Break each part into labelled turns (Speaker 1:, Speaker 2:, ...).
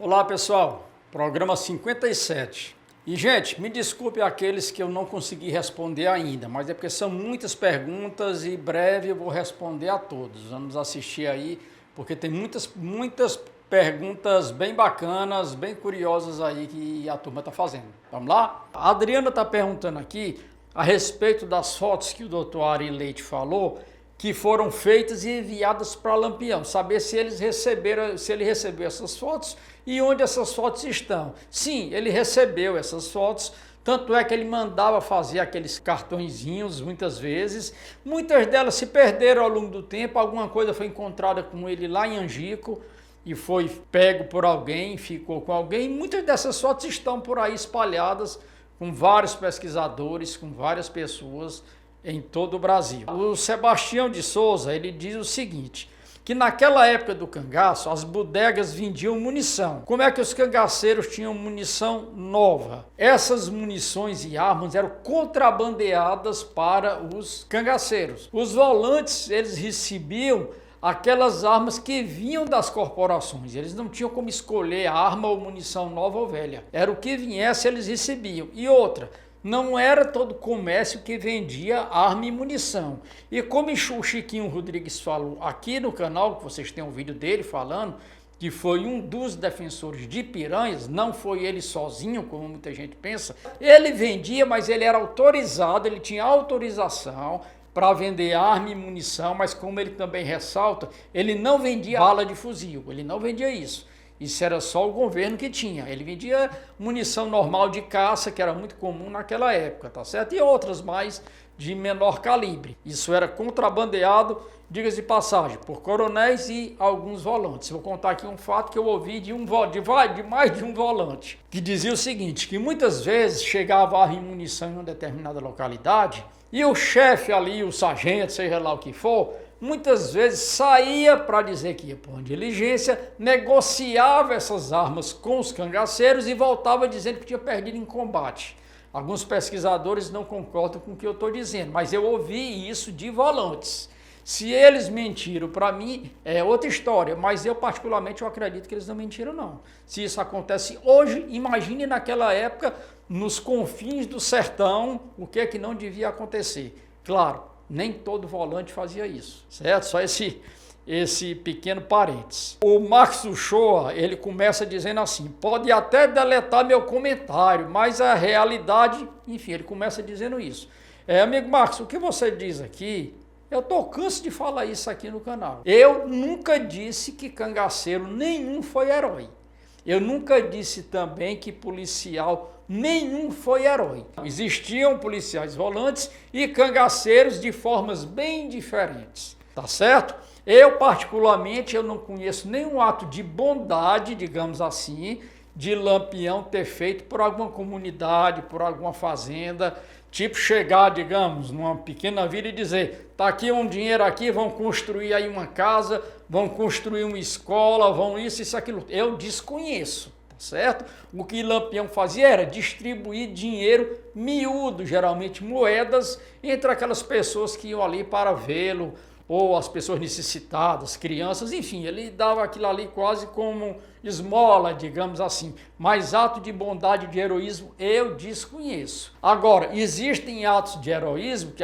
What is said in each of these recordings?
Speaker 1: Olá pessoal, programa 57. E gente, me desculpe aqueles que eu não consegui responder ainda, mas é porque são muitas perguntas e breve eu vou responder a todos. Vamos assistir aí, porque tem muitas perguntas bem bacanas, bem curiosas aí que a turma está fazendo. Vamos lá? A Adriana está perguntando aqui a respeito das fotos que o Dr. Ari Leite falou, que foram feitas e enviadas para Lampião, saber se ele recebeu essas fotos e onde essas fotos estão. Sim, ele recebeu essas fotos, tanto é que ele mandava fazer aqueles cartõezinhos muitas vezes, muitas delas se perderam ao longo do tempo, alguma coisa foi encontrada com ele lá em Angico e foi pego por alguém, ficou com alguém, muitas dessas fotos estão por aí espalhadas com vários pesquisadores, com várias pessoas em todo o Brasil. O Sebastião de Souza, ele diz o seguinte, que naquela época do cangaço, as bodegas vendiam munição. Como é que os cangaceiros tinham munição nova? Essas munições e armas eram contrabandeadas para os cangaceiros. Os volantes, eles recebiam aquelas armas que vinham das corporações. Eles não tinham como escolher arma ou munição nova ou velha. Era o que viesse, eles recebiam. E outra, não era todo comércio que vendia arma e munição. E como o Chiquinho Rodrigues falou aqui no canal, que vocês têm um vídeo dele falando, que foi um dos defensores de Piranhas, não foi ele sozinho, como muita gente pensa, ele vendia, mas ele era autorizado, ele tinha autorização para vender arma e munição, mas como ele também ressalta, ele não vendia bala de fuzil, ele não vendia isso. Isso era só o governo que tinha. Ele vendia munição normal de caça, que era muito comum naquela época, tá certo? E outras mais de menor calibre. Isso era contrabandeado, diga-se de passagem, por coronéis e alguns volantes. Vou contar aqui um fato que eu ouvi de mais de um volante, que dizia o seguinte, que muitas vezes chegava arma e munição em uma determinada localidade e o chefe ali, o sargento, seja lá o que for, muitas vezes saía para dizer que ia por uma diligência, negociava essas armas com os cangaceiros e voltava dizendo que tinha perdido em combate. Alguns pesquisadores não concordam com o que eu estou dizendo, mas eu ouvi isso de volantes. Se eles mentiram para mim, é outra história, mas eu particularmente eu acredito que eles não mentiram não. Se isso acontece hoje, imagine naquela época, nos confins do sertão, o que é que não devia acontecer. Claro, nem todo volante fazia isso, certo? Só esse pequeno parênteses. O Marcos Uchoa, ele começa dizendo assim, pode até deletar meu comentário, mas a realidade, enfim, ele começa dizendo isso. Amigo Marcos, o que você diz aqui, eu tô canso de falar isso aqui no canal. Eu nunca disse que cangaceiro nenhum foi herói. Eu nunca disse também que policial nenhum foi herói. Existiam policiais volantes e cangaceiros de formas bem diferentes, tá certo? Eu particularmente, eu não conheço nenhum ato de bondade, digamos assim, de Lampião ter feito por alguma comunidade, por alguma fazenda, tipo chegar, digamos, numa pequena vila e dizer, tá aqui um dinheiro aqui, vão construir aí uma casa, vão construir uma escola, vão isso, aquilo. Eu desconheço, tá certo? O que Lampião fazia era distribuir dinheiro miúdo, geralmente moedas, entre aquelas pessoas que iam ali para vê-lo, ou as pessoas necessitadas, crianças, enfim, ele dava aquilo ali quase como esmola, digamos assim. Mas ato de bondade, de heroísmo, eu desconheço. Agora, existem atos de heroísmo que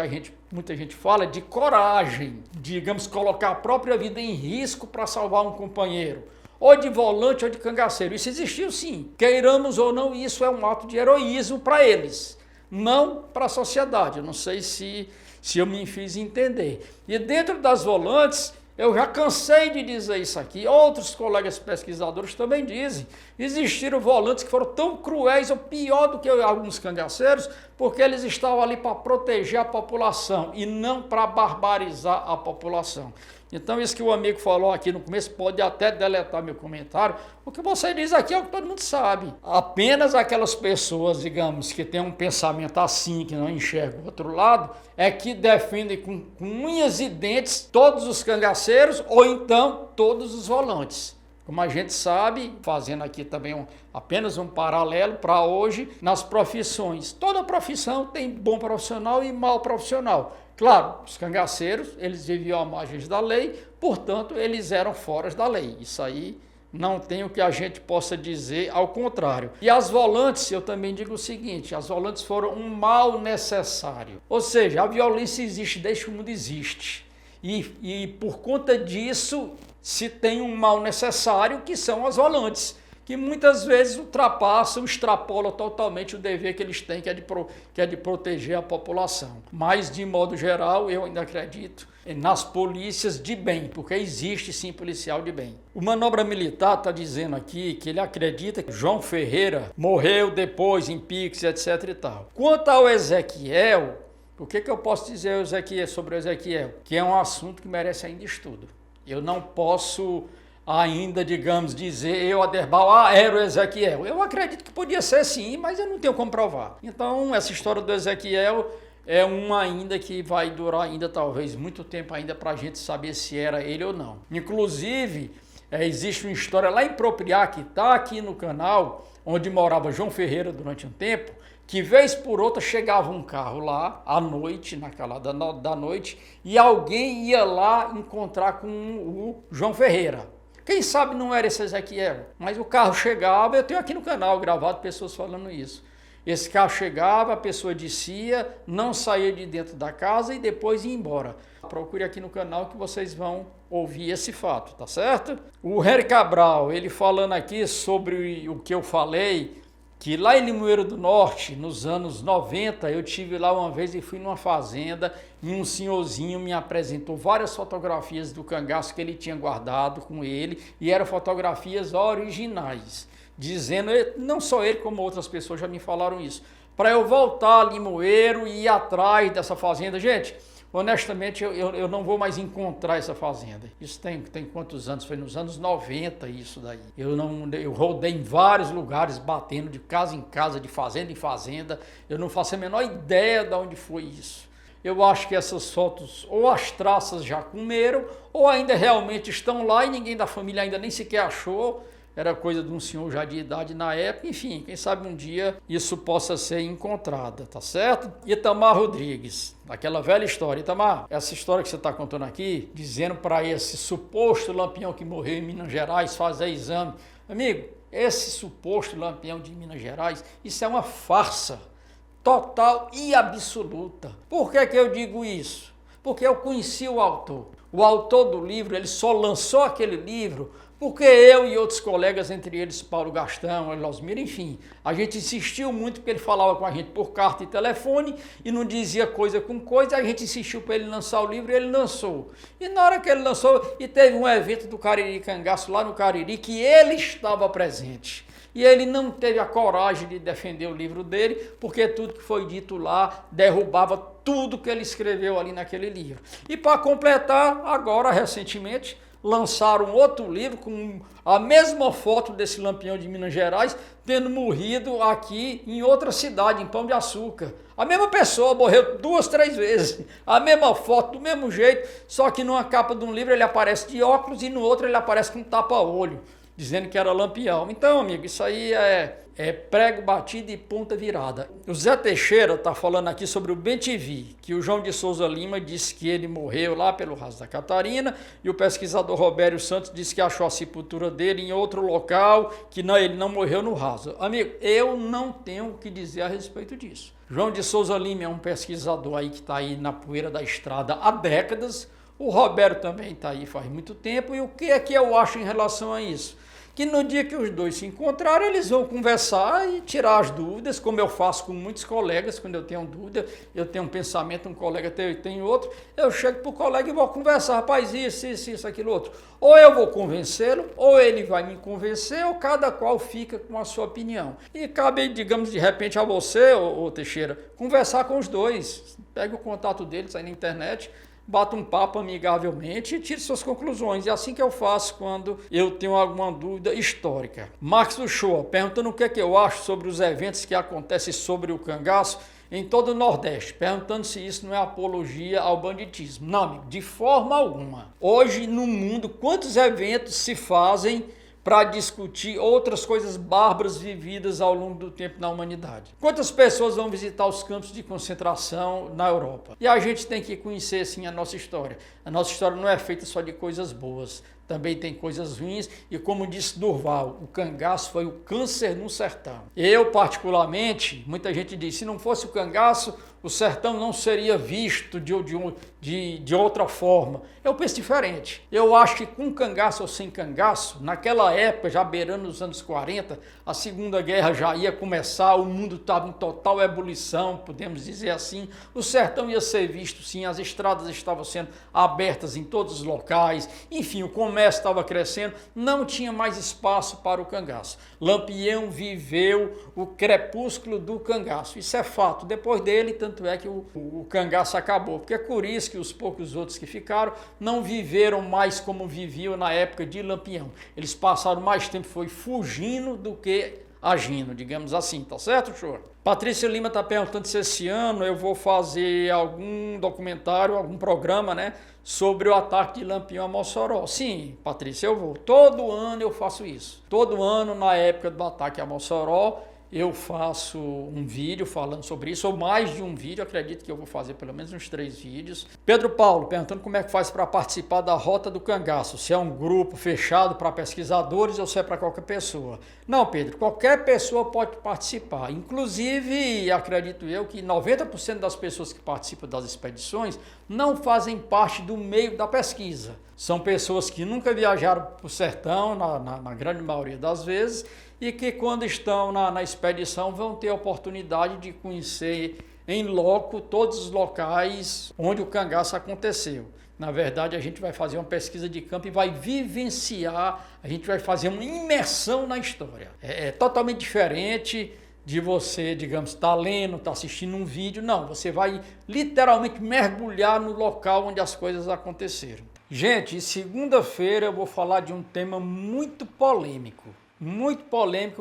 Speaker 1: muita gente fala de coragem, digamos, colocar a própria vida em risco para salvar um companheiro, ou de volante ou de cangaceiro. Isso existiu sim. Queiramos ou não, isso é um ato de heroísmo para eles, não para a sociedade. Eu não sei se eu me fiz entender. E dentro das volantes, eu já cansei de dizer isso aqui, outros colegas pesquisadores também dizem, existiram volantes que foram tão cruéis ou pior do que alguns cangaceiros, porque eles estavam ali para proteger a população e não para barbarizar a população. Então isso que o amigo falou aqui no começo, pode até deletar meu comentário, o que você diz aqui é o que todo mundo sabe. Apenas aquelas pessoas, digamos, que têm um pensamento assim, que não enxergam o outro lado, é que defendem com unhas e dentes todos os cangaceiros ou então todos os volantes. Como a gente sabe, fazendo aqui também apenas um paralelo para hoje, nas profissões. Toda profissão tem bom profissional e mau profissional. Claro, os cangaceiros, eles viviam à margem da lei, portanto, eles eram fora da lei. Isso aí Não tem o que a gente possa dizer ao contrário. E as volantes, eu também digo o seguinte, as volantes foram um mal necessário. Ou seja, a violência existe desde que o mundo existe. E por conta disso, se tem um mal necessário, que são as volantes, que muitas vezes ultrapassam, extrapolam totalmente o dever que eles têm, que é de proteger a população. Mas, de modo geral, eu ainda acredito nas polícias de bem, porque existe sim policial de bem. O Manobra Militar está dizendo aqui que ele acredita que João Ferreira morreu depois em Pix, etc e tal. Quanto ao Ezequiel, o que eu posso dizer sobre o Ezequiel? Que é um assunto que merece ainda estudo. Eu não posso ainda, digamos, dizer eu, Aderbal, era o Ezequiel. Eu acredito que podia ser sim, mas eu não tenho como provar. Então, essa história do Ezequiel é uma ainda que vai durar ainda talvez muito tempo ainda para a gente saber se era ele ou não. Inclusive, existe uma história lá em Propriá, que está aqui no canal, onde morava João Ferreira durante um tempo, que vez por outra chegava um carro lá, à noite, naquela da noite, e alguém ia lá encontrar com o João Ferreira. Quem sabe não era esse Ezequiel, mas o carro chegava, eu tenho aqui no canal gravado pessoas falando isso. Esse carro chegava, a pessoa descia, não saía de dentro da casa e depois ia embora. Procure aqui no canal que vocês vão ouvir esse fato, tá certo? O Harry Cabral, ele falando aqui sobre o que eu falei, que lá em Limoeiro do Norte, nos anos 90, eu tive lá uma vez e fui numa fazenda e um senhorzinho me apresentou várias fotografias do cangaço que ele tinha guardado com ele e eram fotografias originais, dizendo, não só ele como outras pessoas já me falaram isso, para eu voltar a Limoeiro e ir atrás dessa fazenda. Gente, honestamente, eu não vou mais encontrar essa fazenda. Isso tem quantos anos? Foi nos anos 90 isso daí. Eu rodei em vários lugares, batendo de casa em casa, de fazenda em fazenda. Eu não faço a menor ideia de onde foi isso. Eu acho que essas fotos, ou as traças já comeram, ou ainda realmente estão lá e ninguém da família ainda nem sequer achou. Era coisa de um senhor já de idade na época, enfim, quem sabe um dia isso possa ser encontrada, tá certo? Itamar Rodrigues, aquela velha história. Itamar, essa história que você está contando aqui, dizendo para esse suposto lampião que morreu em Minas Gerais fazer exame. Amigo, esse suposto lampião de Minas Gerais, isso é uma farsa total e absoluta. Por que eu digo isso? Porque eu conheci o autor. O autor do livro, ele só lançou aquele livro porque eu e outros colegas, entre eles Paulo Gastão, Elosmir, enfim, a gente insistiu muito porque ele falava com a gente por carta e telefone e não dizia coisa com coisa, a gente insistiu para ele lançar o livro e ele lançou. E na hora que ele lançou, e teve um evento do Cariri Cangaço lá no Cariri que ele estava presente. E ele não teve a coragem de defender o livro dele, porque tudo que foi dito lá derrubava tudo que ele escreveu ali naquele livro. E para completar, agora, recentemente, lançaram outro livro com a mesma foto desse lampião de Minas Gerais, tendo morrido aqui em outra cidade, em Pão de Açúcar. A mesma pessoa morreu 2, 3 vezes, a mesma foto, do mesmo jeito, só que numa capa de um livro ele aparece de óculos e no outro ele aparece com tapa-olho, dizendo que era lampião. Então, amigo, isso aí é prego batido e ponta virada. O Zé Teixeira está falando aqui sobre o Ben-TV, que o João de Souza Lima disse que ele morreu lá pelo Raso da Catarina, e o pesquisador Robério Santos disse que achou a sepultura dele em outro local, que não, ele não morreu no Raso. Amigo, eu não tenho o que dizer a respeito disso. João de Souza Lima é um pesquisador aí que está aí na poeira da estrada há décadas, o Robério também está aí faz muito tempo, e o que é que eu acho em relação a isso? Que no dia que os dois se encontrarem, eles vão conversar e tirar as dúvidas, como eu faço com muitos colegas, quando eu tenho dúvida, eu tenho um pensamento, um colega tem outro, eu chego para o colega e vou conversar, rapaz, isso, aquilo, outro. Ou eu vou convencê-lo, ou ele vai me convencer, ou cada qual fica com a sua opinião. E cabe, digamos, de repente a você, ô Teixeira, conversar com os dois, pega o contato deles aí na internet, bata um papo amigavelmente e tire suas conclusões. É assim que eu faço quando eu tenho alguma dúvida histórica. Marcos Uchoa, perguntando o que é que eu acho sobre os eventos que acontecem sobre o cangaço em todo o Nordeste, perguntando se isso não é apologia ao banditismo. Não, amigo, de forma alguma. Hoje, no mundo, quantos eventos se fazem para discutir outras coisas bárbaras vividas ao longo do tempo na humanidade? Quantas pessoas vão visitar os campos de concentração na Europa? E a gente tem que conhecer, sim, a nossa história. A nossa história não é feita só de coisas boas. também tem coisas ruins, e como disse Durval, o cangaço foi o câncer no sertão. Eu, particularmente, muita gente diz, se não fosse o cangaço, o sertão não seria visto de outra forma. Eu penso diferente. Eu acho que com cangaço ou sem cangaço, naquela época, já beirando os anos 40, a Segunda Guerra já ia começar, o mundo estava em total ebulição, podemos dizer assim. O sertão ia ser visto, sim, as estradas estavam sendo abertas em todos os locais, enfim, o comércio estava crescendo, não tinha mais espaço para o cangaço. Lampião viveu o crepúsculo do cangaço, isso é fato. Depois dele, tanto é que o cangaço acabou, porque é por isso que os poucos outros que ficaram não viveram mais como viviam na época de Lampião. Eles passaram mais tempo fugindo do que agindo, digamos assim, tá certo, senhor? Patrícia Lima está perguntando se esse ano eu vou fazer algum documentário, algum programa, né, sobre o ataque de Lampião a Mossoró. Sim, Patrícia, eu vou. Todo ano eu faço isso. Todo ano, na época do ataque a Mossoró, eu faço um vídeo falando sobre isso, ou mais de um vídeo, acredito que eu vou fazer pelo menos uns 3 vídeos. Pedro Paulo perguntando como é que faz para participar da Rota do Cangaço, se é um grupo fechado para pesquisadores ou se é para qualquer pessoa. Não, Pedro, qualquer pessoa pode participar, inclusive acredito eu que 90% das pessoas que participam das expedições não fazem parte do meio da pesquisa. São pessoas que nunca viajaram para o sertão, na grande maioria das vezes, e que quando estão na expedição vão ter a oportunidade de conhecer em loco todos os locais onde o cangaço aconteceu. Na verdade, a gente vai fazer uma pesquisa de campo e vai vivenciar, a gente vai fazer uma imersão na história. É totalmente diferente de você, digamos, estar lendo, estar assistindo um vídeo. Não, você vai literalmente mergulhar no local onde as coisas aconteceram. Gente, segunda-feira eu vou falar de um tema muito polêmico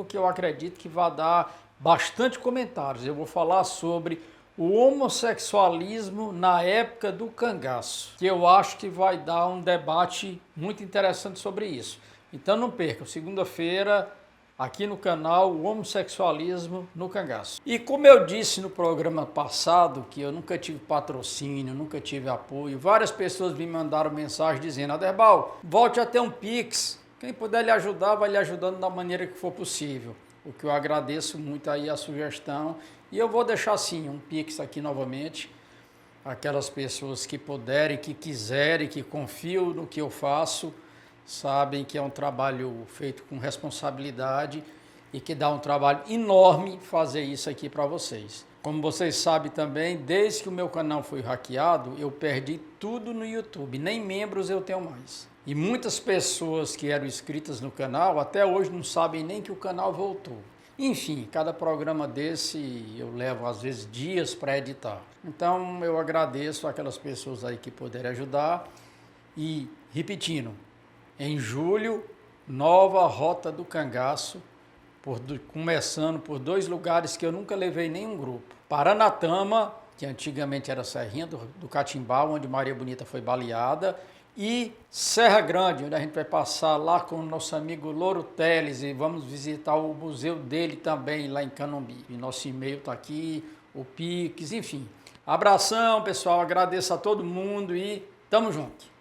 Speaker 1: que eu acredito que vai dar bastante comentários. Eu vou falar sobre o homossexualismo na época do cangaço, que eu acho que vai dar um debate muito interessante sobre isso. Então não percam, segunda-feira, aqui no canal, o homossexualismo no cangaço. E como eu disse no programa passado, que eu nunca tive patrocínio, nunca tive apoio, várias pessoas me mandaram mensagem dizendo: Aderbal, volte a ter um Pix. Quem puder lhe ajudar, vai lhe ajudando da maneira que for possível. O que eu agradeço muito aí a sugestão. E eu vou deixar sim um Pix aqui novamente. Aquelas pessoas que puderem, que quiserem, que confiam no que eu faço, sabem que é um trabalho feito com responsabilidade e que dá um trabalho enorme fazer isso aqui para vocês. Como vocês sabem também, desde que o meu canal foi hackeado, eu perdi tudo no YouTube, nem membros eu tenho mais. E muitas pessoas que eram inscritas no canal, até hoje não sabem nem que o canal voltou. Enfim, cada programa desse eu levo às vezes dias para editar. Então eu agradeço aquelas pessoas aí que puderem ajudar. E repetindo, em julho, nova Rota do Cangaço, começando por 2 lugares que eu nunca levei nenhum grupo. Paranatama, que antigamente era Serrinha do Catimbau, onde Maria Bonita foi baleada, e Serra Grande, onde a gente vai passar lá com o nosso amigo Louro Teles e vamos visitar o museu dele também lá em Canumbi. E nosso e-mail está aqui, o Pix, enfim. Abração, pessoal, agradeço a todo mundo e tamo junto.